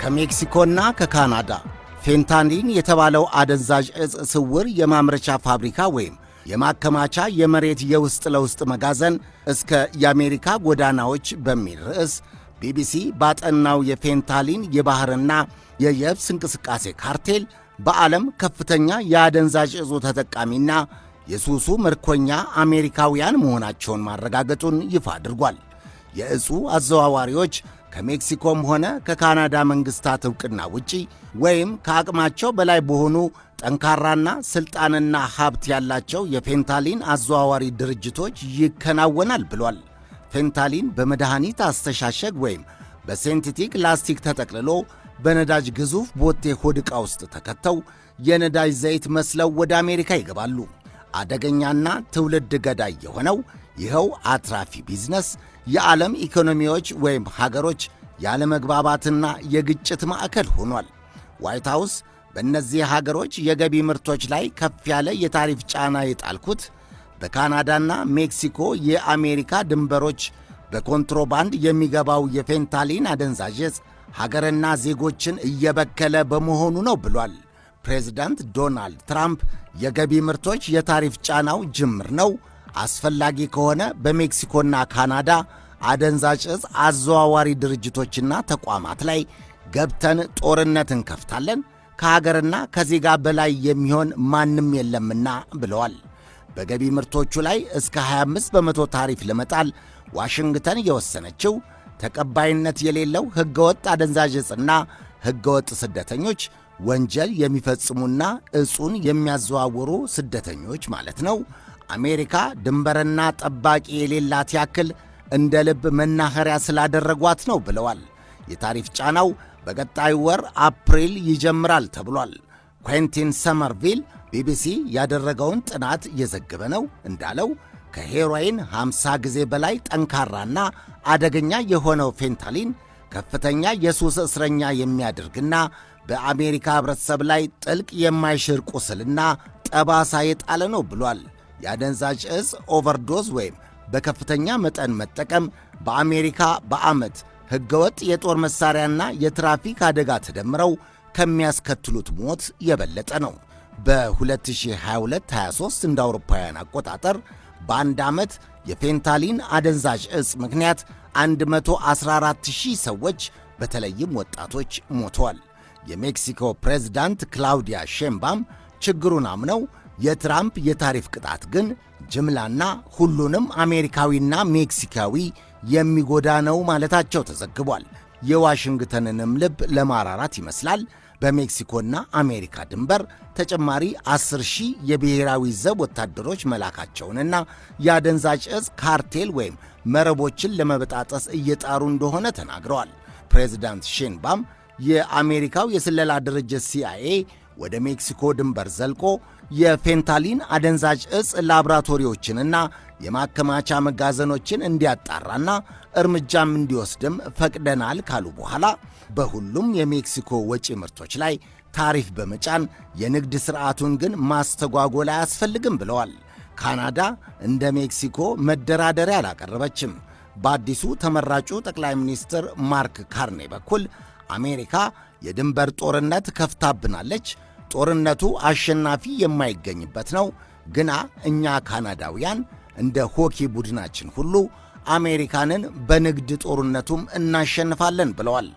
ከሜክሲኮና ከካናዳ ፌንታኒል የተባለው አደንዛዥ ዕፅ ስውር የማምረቻ ፋብሪካ ወይም የማከማቻ የመሬት የውስጥ ለውስጥ መጋዘን እስከ የአሜሪካ ጎዳናዎች በሚል ርዕስ ቢቢሲ ባጠናው የፌንታኒል የባሕርና የየብስ እንቅስቃሴ ካርቴል በዓለም ከፍተኛ የአደንዛዥ ዕፁ ተጠቃሚና የሱሱ ምርኮኛ አሜሪካውያን መሆናቸውን ማረጋገጡን ይፋ አድርጓል። የዕፁ አዘዋዋሪዎች ከሜክሲኮም ሆነ ከካናዳ መንግሥታት ዕውቅና ውጪ ወይም ከአቅማቸው በላይ በሆኑ ጠንካራና ሥልጣንና ሀብት ያላቸው የፌንታኒል አዘዋዋሪ ድርጅቶች ይከናወናል ብሏል። ፌንታኒል በመድኃኒት አስተሻሸግ ወይም በሴንቴቲክ ላስቲክ ተጠቅልሎ በነዳጅ ግዙፍ ቦቴ ሆድ ዕቃ ውስጥ ተከተው የነዳጅ ዘይት መስለው ወደ አሜሪካ ይገባሉ። አደገኛና ትውልድ ገዳይ የሆነው ይኸው አትራፊ ቢዝነስ የዓለም ኢኮኖሚዎች ወይም ሀገሮች ያለመግባባትና የግጭት ማዕከል ሆኗል። ዋይት ሃውስ በእነዚህ ሀገሮች የገቢ ምርቶች ላይ ከፍ ያለ የታሪፍ ጫና የጣልኩት በካናዳና ሜክሲኮ የአሜሪካ ድንበሮች በኮንትሮባንድ የሚገባው የፌንታኒል አደንዛዥ ዕፅ ሀገርና ዜጎችን እየበከለ በመሆኑ ነው ብሏል። ፕሬዝዳንት ዶናልድ ትራምፕ የገቢ ምርቶች የታሪፍ ጫናው ጅምር ነው፣ አስፈላጊ ከሆነ በሜክሲኮና ካናዳ አደንዛዥ ዕፅ አዘዋዋሪ ድርጅቶችና ተቋማት ላይ ገብተን ጦርነት እንከፍታለን፣ ከሀገርና ከዜጋ በላይ የሚሆን ማንም የለምና ብለዋል። በገቢ ምርቶቹ ላይ እስከ 25 በመቶ ታሪፍ ለመጣል ዋሽንግተን የወሰነችው ተቀባይነት የሌለው ሕገወጥ አደንዛዥ ዕፅና ሕገወጥ ስደተኞች ወንጀል የሚፈጽሙና ዕፁን የሚያዘዋውሩ ስደተኞች ማለት ነው። አሜሪካ ድንበርና ጠባቂ የሌላት ያክል እንደ ልብ መናኸሪያ ስላደረጓት ነው ብለዋል። የታሪፍ ጫናው በቀጣዩ ወር አፕሪል ይጀምራል ተብሏል። ኩዌንቲን ሰመርቪል ቢቢሲ ያደረገውን ጥናት እየዘገበ ነው እንዳለው ከሄሮይን 50 ጊዜ በላይ ጠንካራና አደገኛ የሆነው ፌንታኒል ከፍተኛ የሱስ እስረኛ የሚያደርግና በአሜሪካ ኅብረተሰብ ላይ ጥልቅ የማይሽር ቁስልና ጠባሳ የጣለ ነው ብሏል። የአደንዛዥ ዕፅ ኦቨርዶዝ ወይም በከፍተኛ መጠን መጠቀም በአሜሪካ በዓመት ሕገወጥ የጦር መሣሪያና የትራፊክ አደጋ ተደምረው ከሚያስከትሉት ሞት የበለጠ ነው። በ2022-23 እንደ አውሮፓውያን አቆጣጠር በአንድ ዓመት የፌንታኒል አደንዛዥ ዕፅ ምክንያት 114,000 ሰዎች በተለይም ወጣቶች ሞተዋል። የሜክሲኮ ፕሬዝዳንት ክላውዲያ ሼምባም ችግሩን አምነው የትራምፕ የታሪፍ ቅጣት ግን ጅምላና ሁሉንም አሜሪካዊና ሜክሲካዊ የሚጎዳ ነው ማለታቸው ተዘግቧል። የዋሽንግተንንም ልብ ለማራራት ይመስላል በሜክሲኮና አሜሪካ ድንበር ተጨማሪ 10,000 የብሔራዊ ዘብ ወታደሮች መላካቸውንና የአደንዛዥ ዕፅ ካርቴል ወይም መረቦችን ለመበጣጠስ እየጣሩ እንደሆነ ተናግረዋል። ፕሬዝዳንት ሼንባም የአሜሪካው የስለላ ድርጅት ሲአይኤ ወደ ሜክሲኮ ድንበር ዘልቆ የፌንታኒል አደንዛዥ ዕፅ ላቦራቶሪዎችንና የማከማቻ መጋዘኖችን እንዲያጣራና እርምጃም እንዲወስድም ፈቅደናል ካሉ በኋላ በሁሉም የሜክሲኮ ወጪ ምርቶች ላይ ታሪፍ በመጫን የንግድ ሥርዓቱን ግን ማስተጓጎል አያስፈልግም ብለዋል። ካናዳ እንደ ሜክሲኮ መደራደሪያ አላቀረበችም። በአዲሱ ተመራጩ ጠቅላይ ሚኒስትር ማርክ ካርኔ በኩል አሜሪካ የድንበር ጦርነት ከፍታብናለች፣ ጦርነቱ አሸናፊ የማይገኝበት ነው፣ ግና እኛ ካናዳውያን እንደ ሆኪ ቡድናችን ሁሉ አሜሪካንን በንግድ ጦርነቱም እናሸንፋለን ብለዋል።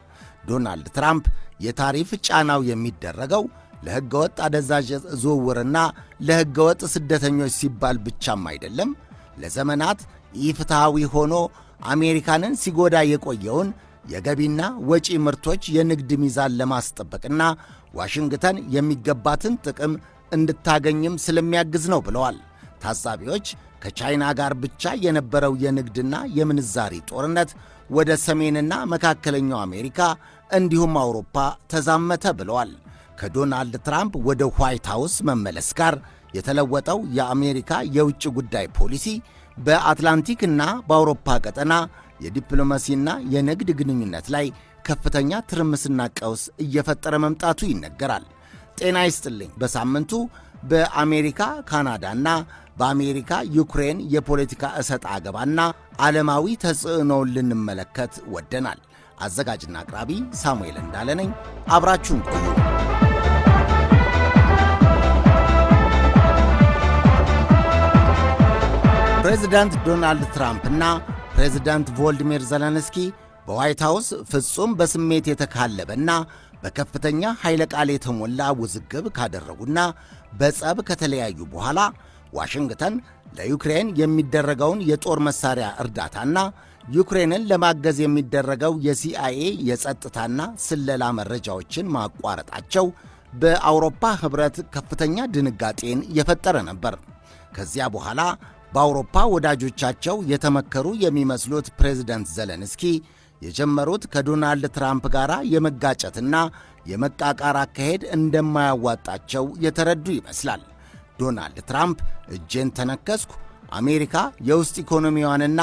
ዶናልድ ትራምፕ የታሪፍ ጫናው የሚደረገው ለሕገወጥ አደንዛዥ ዝውውርና ለሕገወጥ ስደተኞች ሲባል ብቻም አይደለም፣ ለዘመናት ኢፍትሐዊ ሆኖ አሜሪካንን ሲጎዳ የቆየውን የገቢና ወጪ ምርቶች የንግድ ሚዛን ለማስጠበቅና ዋሽንግተን የሚገባትን ጥቅም እንድታገኝም ስለሚያግዝ ነው ብለዋል። ታዛቢዎች ከቻይና ጋር ብቻ የነበረው የንግድና የምንዛሪ ጦርነት ወደ ሰሜንና መካከለኛው አሜሪካ እንዲሁም አውሮፓ ተዛመተ ብለዋል። ከዶናልድ ትራምፕ ወደ ዋይት ሃውስ መመለስ ጋር የተለወጠው የአሜሪካ የውጭ ጉዳይ ፖሊሲ በአትላንቲክና በአውሮፓ ቀጠና የዲፕሎማሲና የንግድ ግንኙነት ላይ ከፍተኛ ትርምስና ቀውስ እየፈጠረ መምጣቱ ይነገራል። ጤና ይስጥልኝ። በሳምንቱ በአሜሪካ ካናዳና በአሜሪካ ዩክሬን የፖለቲካ እሰጥ አገባና ዓለማዊ ተጽዕኖውን ልንመለከት ወደናል። አዘጋጅና አቅራቢ ሳሙኤል እንዳለ ነኝ። አብራችሁን ቆዩ። ፕሬዝዳንት ዶናልድ ትራምፕ እና ፕሬዝዳንት ቮልዲሚር ዘለንስኪ በዋይት ሃውስ ፍጹም በስሜት የተካለበና በከፍተኛ ኃይለ ቃል የተሞላ ውዝግብ ካደረጉና በጸብ ከተለያዩ በኋላ ዋሽንግተን ለዩክሬን የሚደረገውን የጦር መሳሪያ እርዳታና ዩክሬንን ለማገዝ የሚደረገው የሲአይኤ የጸጥታና ስለላ መረጃዎችን ማቋረጣቸው በአውሮፓ ኅብረት ከፍተኛ ድንጋጤን የፈጠረ ነበር። ከዚያ በኋላ በአውሮፓ ወዳጆቻቸው የተመከሩ የሚመስሉት ፕሬዝደንት ዘለንስኪ የጀመሩት ከዶናልድ ትራምፕ ጋር የመጋጨትና የመቃቃር አካሄድ እንደማያዋጣቸው የተረዱ ይመስላል። ዶናልድ ትራምፕ እጄን ተነከስኩ፣ አሜሪካ የውስጥ ኢኮኖሚዋንና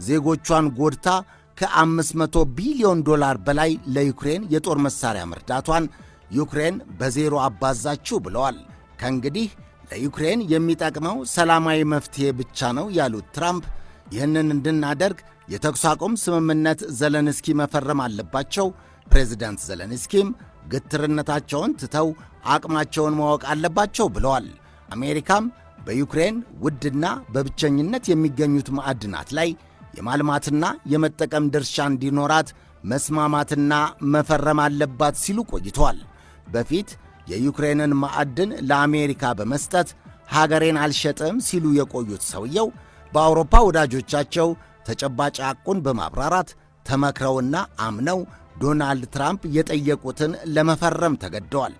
ዜጎቿን ጎድታ ከ500 ቢሊዮን ዶላር በላይ ለዩክሬን የጦር መሣሪያ መርዳቷን ዩክሬን በዜሮ አባዛችው ብለዋል። ከእንግዲህ ለዩክሬን የሚጠቅመው ሰላማዊ መፍትሔ ብቻ ነው ያሉት ትራምፕ ይህንን እንድናደርግ የተኩስ አቁም ስምምነት ዘለንስኪ መፈረም አለባቸው፣ ፕሬዝዳንት ዘለንስኪም ግትርነታቸውን ትተው አቅማቸውን ማወቅ አለባቸው ብለዋል። አሜሪካም በዩክሬን ውድና በብቸኝነት የሚገኙት ማዕድናት ላይ የማልማትና የመጠቀም ድርሻ እንዲኖራት መስማማትና መፈረም አለባት ሲሉ ቆይተዋል። በፊት የዩክሬንን ማዕድን ለአሜሪካ በመስጠት ሀገሬን አልሸጥም ሲሉ የቆዩት ሰውየው በአውሮፓ ወዳጆቻቸው ተጨባጭ ሐቁን በማብራራት ተመክረውና አምነው ዶናልድ ትራምፕ የጠየቁትን ለመፈረም ተገደዋል።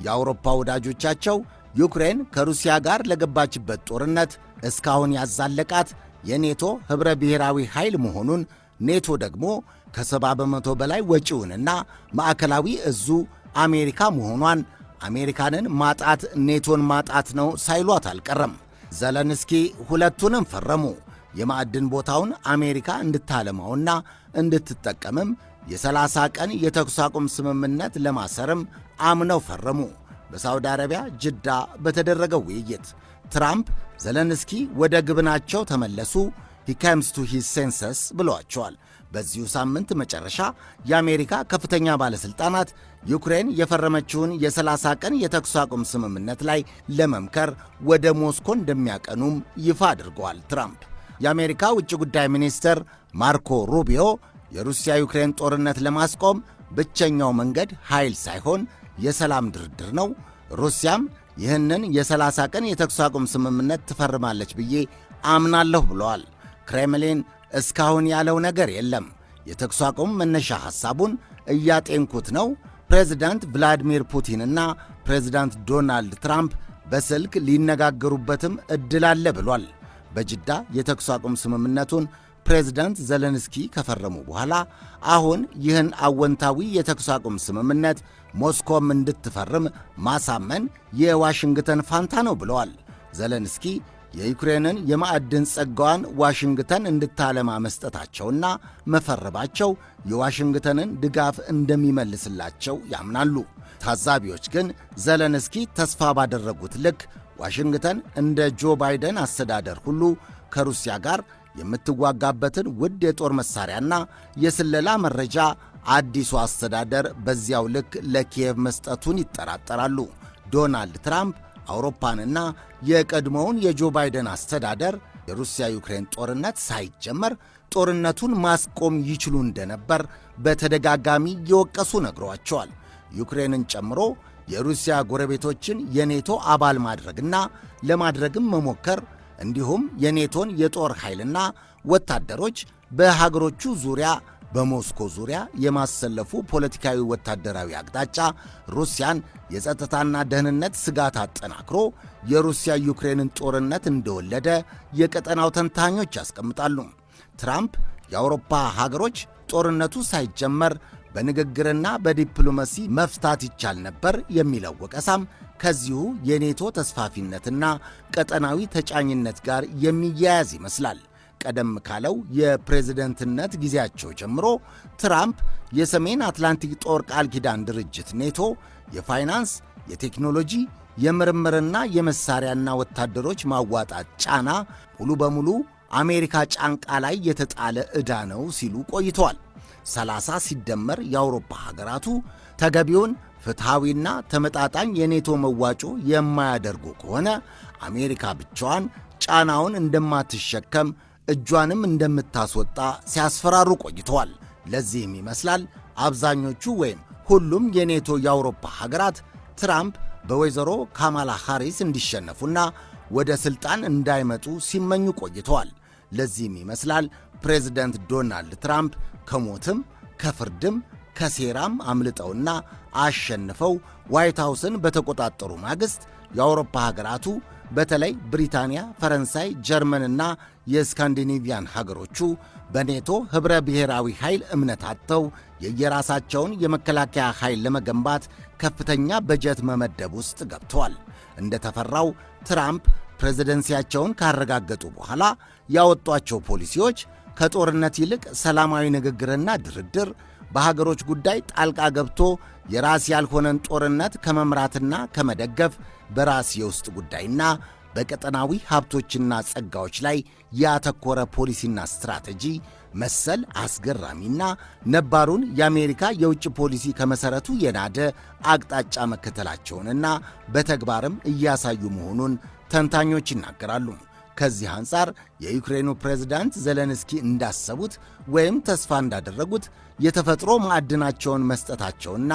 የአውሮፓ ወዳጆቻቸው ዩክሬን ከሩሲያ ጋር ለገባችበት ጦርነት እስካሁን ያዛለቃት የኔቶ ኅብረ ብሔራዊ ኃይል መሆኑን፣ ኔቶ ደግሞ ከ70 በመቶ በላይ ወጪውንና ማዕከላዊ እዙ አሜሪካ መሆኗን፣ አሜሪካንን ማጣት ኔቶን ማጣት ነው ሳይሏት አልቀረም። ዘለንስኪ ሁለቱንም ፈረሙ። የማዕድን ቦታውን አሜሪካ እንድታለማውና እንድትጠቀምም የ30 ቀን የተኩስ አቁም ስምምነት ለማሰርም አምነው ፈረሙ። በሳውዲ አረቢያ ጅዳ በተደረገው ውይይት ትራምፕ ዘለንስኪ ወደ ግብናቸው ተመለሱ፣ he comes to his senses ብለዋቸዋል። በዚሁ ሳምንት መጨረሻ የአሜሪካ ከፍተኛ ባለሥልጣናት ዩክሬን የፈረመችውን የ30 ቀን የተኩስ አቁም ስምምነት ላይ ለመምከር ወደ ሞስኮ እንደሚያቀኑም ይፋ አድርገዋል። ትራምፕ የአሜሪካ ውጭ ጉዳይ ሚኒስትር ማርኮ ሩቢዮ የሩሲያ ዩክሬን ጦርነት ለማስቆም ብቸኛው መንገድ ኃይል ሳይሆን የሰላም ድርድር ነው፣ ሩሲያም ይህንን የ30 ቀን የተኩስ አቁም ስምምነት ትፈርማለች ብዬ አምናለሁ ብለዋል። ክሬምሊን እስካሁን ያለው ነገር የለም፣ የተኩስ አቁም መነሻ ሐሳቡን እያጤንኩት ነው፣ ፕሬዝዳንት ቭላዲሚር ፑቲንና ፕሬዝዳንት ዶናልድ ትራምፕ በስልክ ሊነጋገሩበትም ዕድል አለ ብሏል። በጅዳ የተኩስ አቁም ስምምነቱን ፕሬዝዳንት ዘለንስኪ ከፈረሙ በኋላ አሁን ይህን አወንታዊ የተኩስ አቁም ስምምነት ሞስኮም እንድትፈርም ማሳመን የዋሽንግተን ፋንታ ነው ብለዋል። ዘለንስኪ የዩክሬንን የማዕድን ጸጋዋን ዋሽንግተን እንድታለማ መስጠታቸውና መፈረባቸው የዋሽንግተንን ድጋፍ እንደሚመልስላቸው ያምናሉ። ታዛቢዎች ግን ዘለንስኪ ተስፋ ባደረጉት ልክ ዋሽንግተን እንደ ጆ ባይደን አስተዳደር ሁሉ ከሩሲያ ጋር የምትዋጋበትን ውድ የጦር መሣሪያና የስለላ መረጃ አዲሱ አስተዳደር በዚያው ልክ ለኪየቭ መስጠቱን ይጠራጠራሉ። ዶናልድ ትራምፕ አውሮፓንና የቀድሞውን የጆ ባይደን አስተዳደር የሩሲያ ዩክሬን ጦርነት ሳይጀመር ጦርነቱን ማስቆም ይችሉ እንደነበር በተደጋጋሚ እየወቀሱ ነግረዋቸዋል። ዩክሬንን ጨምሮ የሩሲያ ጎረቤቶችን የኔቶ አባል ማድረግና ለማድረግም መሞከር እንዲሁም የኔቶን የጦር ኃይልና ወታደሮች በሀገሮቹ ዙሪያ በሞስኮ ዙሪያ የማሰለፉ ፖለቲካዊ ወታደራዊ አቅጣጫ ሩሲያን የጸጥታና ደህንነት ስጋት አጠናክሮ የሩሲያ ዩክሬንን ጦርነት እንደወለደ የቀጠናው ተንታኞች ያስቀምጣሉ። ትራምፕ የአውሮፓ ሀገሮች ጦርነቱ ሳይጀመር በንግግርና በዲፕሎማሲ መፍታት ይቻል ነበር የሚለው ወቀሳም ከዚሁ የኔቶ ተስፋፊነትና ቀጠናዊ ተጫኝነት ጋር የሚያያዝ ይመስላል። ቀደም ካለው የፕሬዝደንትነት ጊዜያቸው ጀምሮ ትራምፕ የሰሜን አትላንቲክ ጦር ቃል ኪዳን ድርጅት ኔቶ የፋይናንስ፣ የቴክኖሎጂ፣ የምርምርና የመሳሪያና ወታደሮች ማዋጣት ጫና ሙሉ በሙሉ አሜሪካ ጫንቃ ላይ የተጣለ ዕዳ ነው ሲሉ ቆይተዋል። 30 ሲደመር የአውሮፓ ሀገራቱ ተገቢውን ፍትሐዊና ተመጣጣኝ የኔቶ መዋጮ የማያደርጉ ከሆነ አሜሪካ ብቻዋን ጫናውን እንደማትሸከም እጇንም እንደምታስወጣ ሲያስፈራሩ ቆይተዋል። ለዚህም ይመስላል አብዛኞቹ ወይም ሁሉም የኔቶ የአውሮፓ ሀገራት ትራምፕ በወይዘሮ ካማላ ሃሪስ እንዲሸነፉና ወደ ሥልጣን እንዳይመጡ ሲመኙ ቆይተዋል። ለዚህም ይመስላል ፕሬዝደንት ዶናልድ ትራምፕ ከሞትም ከፍርድም ከሴራም አምልጠውና አሸንፈው ዋይት ሃውስን በተቆጣጠሩ ማግስት የአውሮፓ ሀገራቱ በተለይ ብሪታንያ፣ ፈረንሳይ፣ ጀርመንና የስካንዲኔቪያን ሀገሮቹ በኔቶ ኅብረ ብሔራዊ ኃይል እምነት አጥተው የየራሳቸውን የመከላከያ ኃይል ለመገንባት ከፍተኛ በጀት መመደብ ውስጥ ገብተዋል። እንደተፈራው ትራምፕ ፕሬዝደንሲያቸውን ካረጋገጡ በኋላ ያወጧቸው ፖሊሲዎች ከጦርነት ይልቅ ሰላማዊ ንግግርና ድርድር፣ በሀገሮች ጉዳይ ጣልቃ ገብቶ የራስ ያልሆነን ጦርነት ከመምራትና ከመደገፍ፣ በራስ የውስጥ ጉዳይና በቀጠናዊ ሀብቶችና ጸጋዎች ላይ ያተኮረ ፖሊሲና ስትራቴጂ መሰል አስገራሚና ነባሩን የአሜሪካ የውጭ ፖሊሲ ከመሠረቱ የናደ አቅጣጫ መከተላቸውንና በተግባርም እያሳዩ መሆኑን ተንታኞች ይናገራሉ። ከዚህ አንጻር የዩክሬኑ ፕሬዝዳንት ዘለንስኪ እንዳሰቡት ወይም ተስፋ እንዳደረጉት የተፈጥሮ ማዕድናቸውን መስጠታቸውና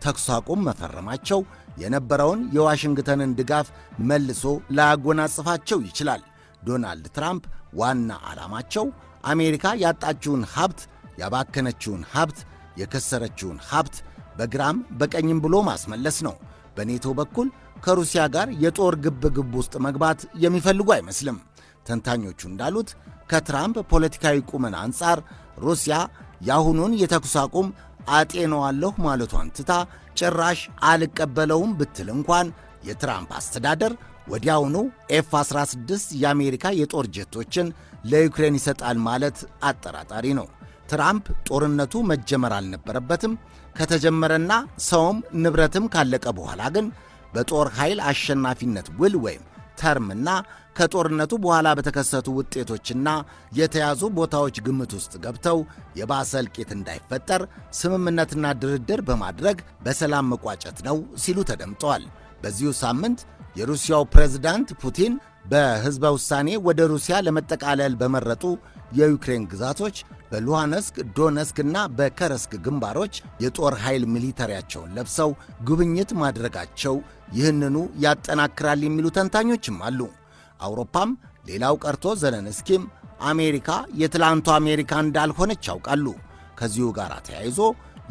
ተኩስ አቁም መፈረማቸው የነበረውን የዋሽንግተንን ድጋፍ መልሶ ላያጎናጽፋቸው ይችላል። ዶናልድ ትራምፕ ዋና ዓላማቸው አሜሪካ ያጣችውን ሀብት፣ ያባከነችውን ሀብት፣ የከሰረችውን ሀብት በግራም በቀኝም ብሎ ማስመለስ ነው። በኔቶ በኩል ከሩሲያ ጋር የጦር ግብግብ ውስጥ መግባት የሚፈልጉ አይመስልም። ተንታኞቹ እንዳሉት ከትራምፕ ፖለቲካዊ ቁመና አንጻር ሩሲያ የአሁኑን የተኩስ አቁም አጤነዋለሁ ማለቷን ትታ ጭራሽ አልቀበለውም ብትል እንኳን የትራምፕ አስተዳደር ወዲያውኑ ኤፍ-16 የአሜሪካ የጦር ጀቶችን ለዩክሬን ይሰጣል ማለት አጠራጣሪ ነው። ትራምፕ ጦርነቱ መጀመር አልነበረበትም፣ ከተጀመረና ሰውም ንብረትም ካለቀ በኋላ ግን በጦር ኃይል አሸናፊነት ውል ወይም ተርምና ከጦርነቱ በኋላ በተከሰቱ ውጤቶችና የተያዙ ቦታዎች ግምት ውስጥ ገብተው የባሰ እልቂት እንዳይፈጠር ስምምነትና ድርድር በማድረግ በሰላም መቋጨት ነው ሲሉ ተደምጠዋል። በዚሁ ሳምንት የሩሲያው ፕሬዝዳንት ፑቲን በሕዝበ ውሳኔ ወደ ሩሲያ ለመጠቃለል በመረጡ የዩክሬን ግዛቶች በሉሃንስክ፣ ዶነስክ እና በከረስክ ግንባሮች የጦር ኃይል ሚሊተሪያቸውን ለብሰው ጉብኝት ማድረጋቸው ይህንኑ ያጠናክራል የሚሉ ተንታኞችም አሉ። አውሮፓም ሌላው ቀርቶ ዘለንስኪም አሜሪካ የትላንቱ አሜሪካ እንዳልሆነች ያውቃሉ። ከዚሁ ጋር ተያይዞ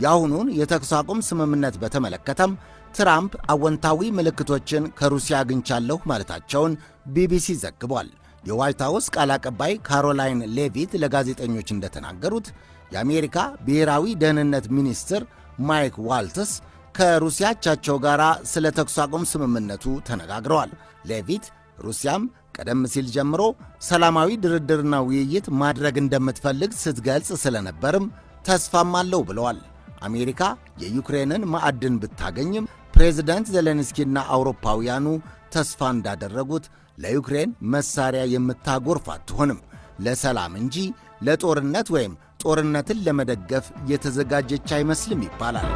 የአሁኑን የተኩስ አቁም ስምምነት በተመለከተም ትራምፕ አወንታዊ ምልክቶችን ከሩሲያ አግኝቻለሁ ማለታቸውን ቢቢሲ ዘግቧል። የዋይት ሃውስ ቃል አቀባይ ካሮላይን ሌቪት ለጋዜጠኞች እንደተናገሩት የአሜሪካ ብሔራዊ ደህንነት ሚኒስትር ማይክ ዋልትስ ከሩሲያ አቻቸው ጋር ስለ ተኩስ አቁም ስምምነቱ ተነጋግረዋል። ሌቪት ሩሲያም ቀደም ሲል ጀምሮ ሰላማዊ ድርድርና ውይይት ማድረግ እንደምትፈልግ ስትገልጽ ስለነበርም ተስፋም አለው ብለዋል። አሜሪካ የዩክሬንን ማዕድን ብታገኝም ፕሬዝዳንት ዘለንስኪና አውሮፓውያኑ ተስፋ እንዳደረጉት ለዩክሬን መሳሪያ የምታጎርፍ አትሆንም። ለሰላም እንጂ ለጦርነት ወይም ጦርነትን ለመደገፍ የተዘጋጀች አይመስልም ይባላል።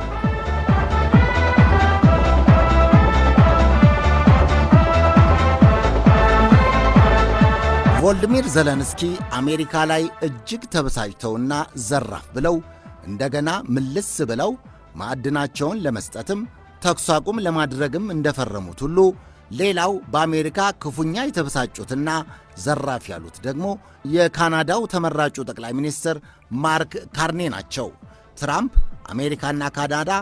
ቮልዲሚር ዘለንስኪ አሜሪካ ላይ እጅግ ተበሳጭተውና ዘራፍ ብለው እንደገና ምልስ ብለው ማዕድናቸውን ለመስጠትም ተኩስ አቁም ለማድረግም እንደፈረሙት ሁሉ ሌላው በአሜሪካ ክፉኛ የተበሳጩትና ዘራፍ ያሉት ደግሞ የካናዳው ተመራጩ ጠቅላይ ሚኒስትር ማርክ ካርኔ ናቸው። ትራምፕ አሜሪካና ካናዳ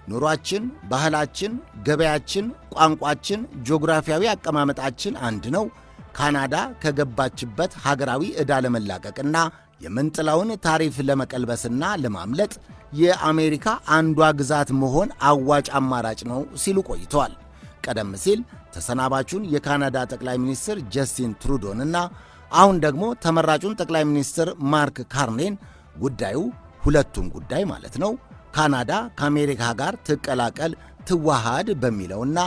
ኑሯችን፣ ባህላችን፣ ገበያችን፣ ቋንቋችን፣ ጂኦግራፊያዊ አቀማመጣችን አንድ ነው። ካናዳ ከገባችበት ሀገራዊ ዕዳ ለመላቀቅና የምንጥለውን ታሪፍ ለመቀልበስና ለማምለጥ የአሜሪካ አንዷ ግዛት መሆን አዋጭ አማራጭ ነው ሲሉ ቆይተዋል። ቀደም ሲል ተሰናባቹን የካናዳ ጠቅላይ ሚኒስትር ጀስቲን ትሩዶንና አሁን ደግሞ ተመራጩን ጠቅላይ ሚኒስትር ማርክ ካርኔን ጉዳዩ ሁለቱም ጉዳይ ማለት ነው ካናዳ ከአሜሪካ ጋር ትቀላቀል ትዋሃድ በሚለውና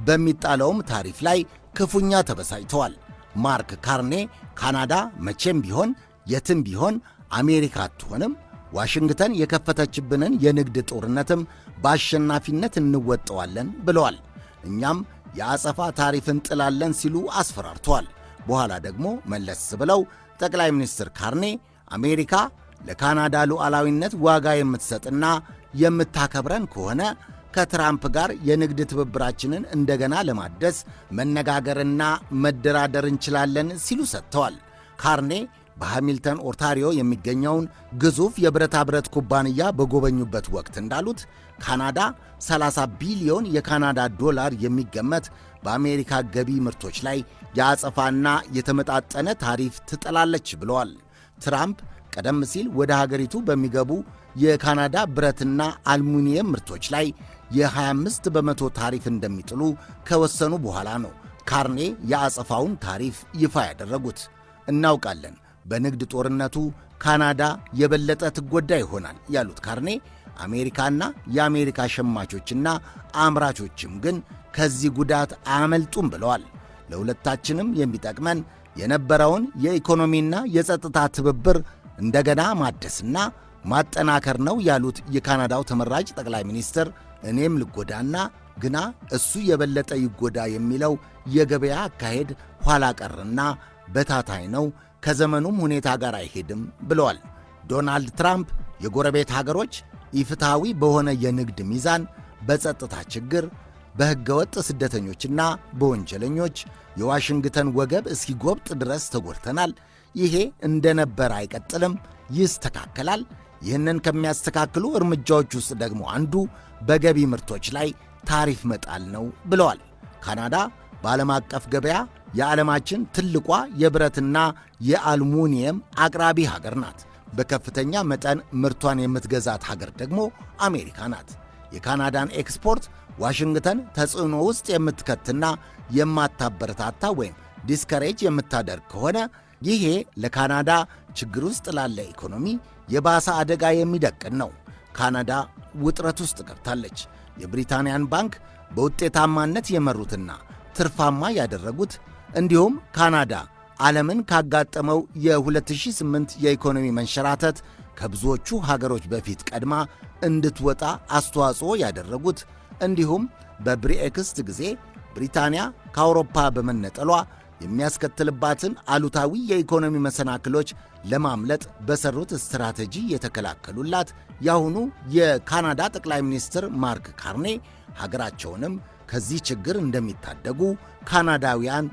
በሚጣለውም ታሪፍ ላይ ክፉኛ ተበሳጭተዋል። ማርክ ካርኔ ካናዳ መቼም ቢሆን የትም ቢሆን አሜሪካ አትሆንም፣ ዋሽንግተን የከፈተችብንን የንግድ ጦርነትም በአሸናፊነት እንወጣዋለን ብለዋል። እኛም የአጸፋ ታሪፍ እንጥላለን ሲሉ አስፈራርተዋል። በኋላ ደግሞ መለስ ብለው ጠቅላይ ሚኒስትር ካርኔ አሜሪካ ለካናዳ ሉዓላዊነት ዋጋ የምትሰጥና የምታከብረን ከሆነ ከትራምፕ ጋር የንግድ ትብብራችንን እንደገና ለማደስ መነጋገርና መደራደር እንችላለን ሲሉ ሰጥተዋል። ካርኔ በሃሚልተን ኦንታሪዮ የሚገኘውን ግዙፍ የብረታ ብረት ኩባንያ በጎበኙበት ወቅት እንዳሉት ካናዳ 30 ቢሊዮን የካናዳ ዶላር የሚገመት በአሜሪካ ገቢ ምርቶች ላይ የአጸፋና የተመጣጠነ ታሪፍ ትጥላለች ብለዋል። ትራምፕ ቀደም ሲል ወደ ሀገሪቱ በሚገቡ የካናዳ ብረትና አልሙኒየም ምርቶች ላይ የ25 በመቶ ታሪፍ እንደሚጥሉ ከወሰኑ በኋላ ነው ካርኔ የአጸፋውን ታሪፍ ይፋ ያደረጉት። እናውቃለን፣ በንግድ ጦርነቱ ካናዳ የበለጠ ትጎዳ ይሆናል ያሉት ካርኔ አሜሪካና የአሜሪካ ሸማቾችና አምራቾችም ግን ከዚህ ጉዳት አያመልጡም ብለዋል። ለሁለታችንም የሚጠቅመን የነበረውን የኢኮኖሚና የጸጥታ ትብብር እንደገና ማደስና ማጠናከር ነው ያሉት የካናዳው ተመራጭ ጠቅላይ ሚኒስትር እኔም ልጎዳና ግና እሱ የበለጠ ይጎዳ የሚለው የገበያ አካሄድ ኋላ ቀርና በታታይ ነው፣ ከዘመኑም ሁኔታ ጋር አይሄድም ብለዋል። ዶናልድ ትራምፕ የጎረቤት ሀገሮች ኢፍትሐዊ በሆነ የንግድ ሚዛን፣ በጸጥታ ችግር፣ በሕገወጥ ስደተኞችና በወንጀለኞች የዋሽንግተን ወገብ እስኪጎብጥ ድረስ ተጎድተናል። ይሄ እንደነበረ አይቀጥልም፣ ይስተካከላል። ይህንን ከሚያስተካክሉ እርምጃዎች ውስጥ ደግሞ አንዱ በገቢ ምርቶች ላይ ታሪፍ መጣል ነው ብለዋል። ካናዳ በዓለም አቀፍ ገበያ የዓለማችን ትልቋ የብረትና የአልሙኒየም አቅራቢ ሀገር ናት። በከፍተኛ መጠን ምርቷን የምትገዛት ሀገር ደግሞ አሜሪካ ናት። የካናዳን ኤክስፖርት ዋሽንግተን ተጽዕኖ ውስጥ የምትከትና የማታበረታታ ወይም ዲስከሬጅ የምታደርግ ከሆነ ይሄ ለካናዳ ችግር ውስጥ ላለ ኢኮኖሚ የባሰ አደጋ የሚደቅን ነው። ካናዳ ውጥረት ውስጥ ገብታለች። የብሪታንያን ባንክ በውጤታማነት የመሩትና ትርፋማ ያደረጉት እንዲሁም ካናዳ ዓለምን ካጋጠመው የ2008 የኢኮኖሚ መንሸራተት ከብዙዎቹ ሀገሮች በፊት ቀድማ እንድትወጣ አስተዋጽኦ ያደረጉት እንዲሁም በብሬክስት ጊዜ ብሪታንያ ከአውሮፓ በመነጠሏ የሚያስከትልባትን አሉታዊ የኢኮኖሚ መሰናክሎች ለማምለጥ በሰሩት ስትራቴጂ የተከላከሉላት የአሁኑ የካናዳ ጠቅላይ ሚኒስትር ማርክ ካርኔ ሀገራቸውንም ከዚህ ችግር እንደሚታደጉ ካናዳውያን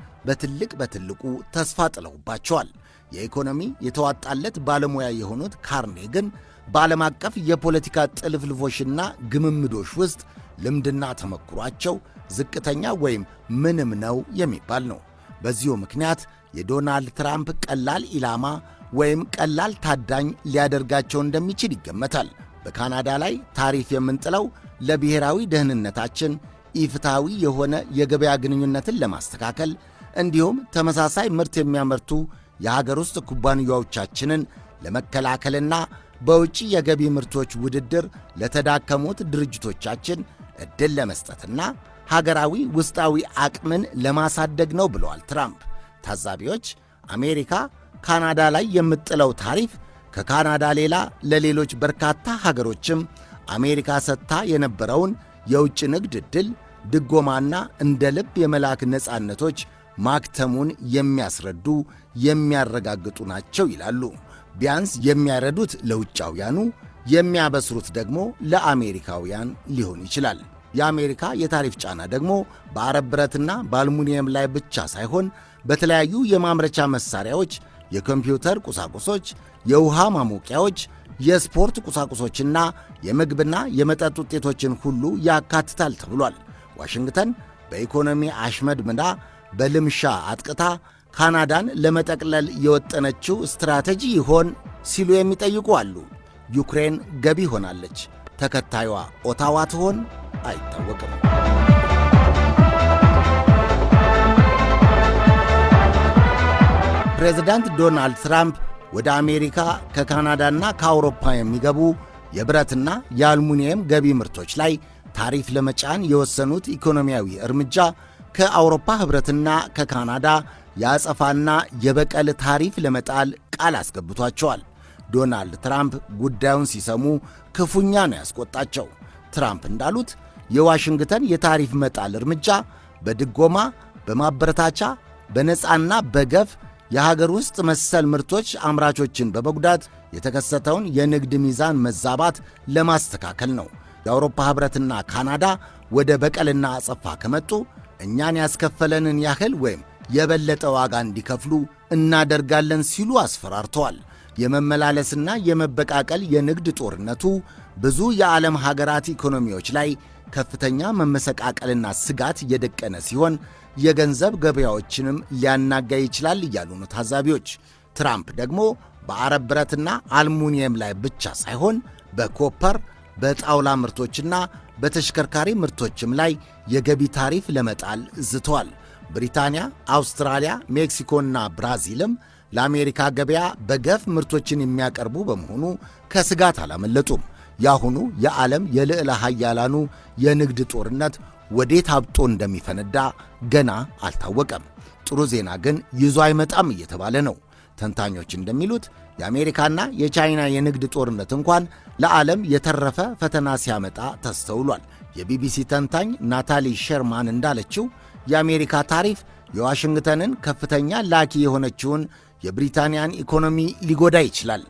በትልቁ ተስፋ ጥለውባቸዋል። የኢኮኖሚ የተዋጣለት ባለሙያ የሆኑት ካርኔ ግን በዓለም አቀፍ የፖለቲካ ጥልፍልፎችና ግምምዶች ውስጥ ልምድና ተመክሯቸው ዝቅተኛ ወይም ምንም ነው የሚባል ነው። በዚሁ ምክንያት የዶናልድ ትራምፕ ቀላል ኢላማ ወይም ቀላል ታዳኝ ሊያደርጋቸው እንደሚችል ይገመታል። በካናዳ ላይ ታሪፍ የምንጥለው ለብሔራዊ ደህንነታችን ኢፍትሐዊ የሆነ የገበያ ግንኙነትን ለማስተካከል እንዲሁም ተመሳሳይ ምርት የሚያመርቱ የሀገር ውስጥ ኩባንያዎቻችንን ለመከላከልና በውጭ የገቢ ምርቶች ውድድር ለተዳከሙት ድርጅቶቻችን ዕድል ለመስጠትና ሀገራዊ ውስጣዊ አቅምን ለማሳደግ ነው ብለዋል ትራምፕ። ታዛቢዎች አሜሪካ ካናዳ ላይ የምጥለው ታሪፍ ከካናዳ ሌላ ለሌሎች በርካታ ሀገሮችም አሜሪካ ሰጥታ የነበረውን የውጭ ንግድ ዕድል፣ ድጎማና እንደ ልብ የመላክ ነፃነቶች ማክተሙን የሚያስረዱ የሚያረጋግጡ ናቸው ይላሉ። ቢያንስ የሚያረዱት ለውጫውያኑ፣ የሚያበስሩት ደግሞ ለአሜሪካውያን ሊሆን ይችላል። የአሜሪካ የታሪፍ ጫና ደግሞ በአረብ ብረትና በአልሙኒየም ላይ ብቻ ሳይሆን በተለያዩ የማምረቻ መሳሪያዎች፣ የኮምፒውተር ቁሳቁሶች፣ የውሃ ማሞቂያዎች፣ የስፖርት ቁሳቁሶችና የምግብና የመጠጥ ውጤቶችን ሁሉ ያካትታል ተብሏል። ዋሽንግተን በኢኮኖሚ አሽመድምዳ በልምሻ አጥቅታ ካናዳን ለመጠቅለል የወጠነችው ስትራቴጂ ይሆን ሲሉ የሚጠይቁ አሉ። ዩክሬን ገቢ ሆናለች። ተከታዩዋ ኦታዋ ትሆን? አይታወቅም። ፕሬዝዳንት ዶናልድ ትራምፕ ወደ አሜሪካ ከካናዳና ከአውሮፓ የሚገቡ የብረትና የአልሙኒየም ገቢ ምርቶች ላይ ታሪፍ ለመጫን የወሰኑት ኢኮኖሚያዊ እርምጃ ከአውሮፓ ኅብረትና ከካናዳ የአጸፋና የበቀል ታሪፍ ለመጣል ቃል አስገብቷቸዋል። ዶናልድ ትራምፕ ጉዳዩን ሲሰሙ ክፉኛ ነው ያስቆጣቸው። ትራምፕ እንዳሉት የዋሽንግተን የታሪፍ መጣል እርምጃ በድጎማ፣ በማበረታቻ፣ በነፃና በገፍ የሀገር ውስጥ መሰል ምርቶች አምራቾችን በመጉዳት የተከሰተውን የንግድ ሚዛን መዛባት ለማስተካከል ነው። የአውሮፓ ኅብረትና ካናዳ ወደ በቀልና አጸፋ ከመጡ እኛን ያስከፈለንን ያህል ወይም የበለጠ ዋጋ እንዲከፍሉ እናደርጋለን ሲሉ አስፈራርተዋል። የመመላለስና የመበቃቀል የንግድ ጦርነቱ ብዙ የዓለም ሀገራት ኢኮኖሚዎች ላይ ከፍተኛ መመሰቃቀልና ስጋት የደቀነ ሲሆን የገንዘብ ገበያዎችንም ሊያናጋ ይችላል እያሉ ነው ታዛቢዎች። ትራምፕ ደግሞ በአረብ ብረትና አልሙኒየም ላይ ብቻ ሳይሆን በኮፐር፣ በጣውላ ምርቶችና በተሽከርካሪ ምርቶችም ላይ የገቢ ታሪፍ ለመጣል ዝተዋል። ብሪታንያ፣ አውስትራሊያ፣ ሜክሲኮና ብራዚልም ለአሜሪካ ገበያ በገፍ ምርቶችን የሚያቀርቡ በመሆኑ ከስጋት አላመለጡም። ያሁኑ የዓለም የልዕለ ኃያላኑ የንግድ ጦርነት ወዴት አብጦ እንደሚፈነዳ ገና አልታወቀም። ጥሩ ዜና ግን ይዞ አይመጣም እየተባለ ነው። ተንታኞች እንደሚሉት የአሜሪካና የቻይና የንግድ ጦርነት እንኳን ለዓለም የተረፈ ፈተና ሲያመጣ ተስተውሏል። የቢቢሲ ተንታኝ ናታሊ ሸርማን እንዳለችው የአሜሪካ ታሪፍ የዋሽንግተንን ከፍተኛ ላኪ የሆነችውን የብሪታንያን ኢኮኖሚ ሊጎዳ ይችላል።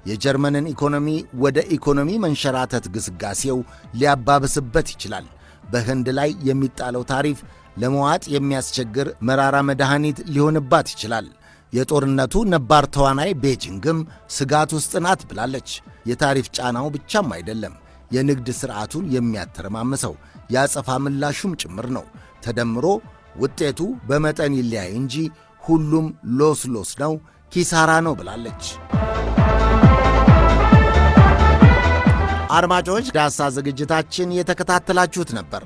የጀርመንን ኢኮኖሚ ወደ ኢኮኖሚ መንሸራተት ግስጋሴው ሊያባብስበት ይችላል። በህንድ ላይ የሚጣለው ታሪፍ ለመዋጥ የሚያስቸግር መራራ መድኃኒት ሊሆንባት ይችላል። የጦርነቱ ነባር ተዋናይ ቤጂንግም ስጋት ውስጥ ናት ብላለች። የታሪፍ ጫናው ብቻም አይደለም የንግድ ሥርዓቱን የሚያተረማምሰው የአጸፋ ምላሹም ጭምር ነው። ተደምሮ ውጤቱ በመጠን ይለያይ እንጂ ሁሉም ሎስ ነው፣ ኪሳራ ነው ብላለች። አድማጮች፣ ዳሳ ዝግጅታችን የተከታተላችሁት ነበር።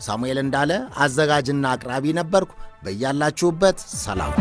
ሳሙኤል እንዳለ አዘጋጅና አቅራቢ ነበርኩ። በያላችሁበት ሰላም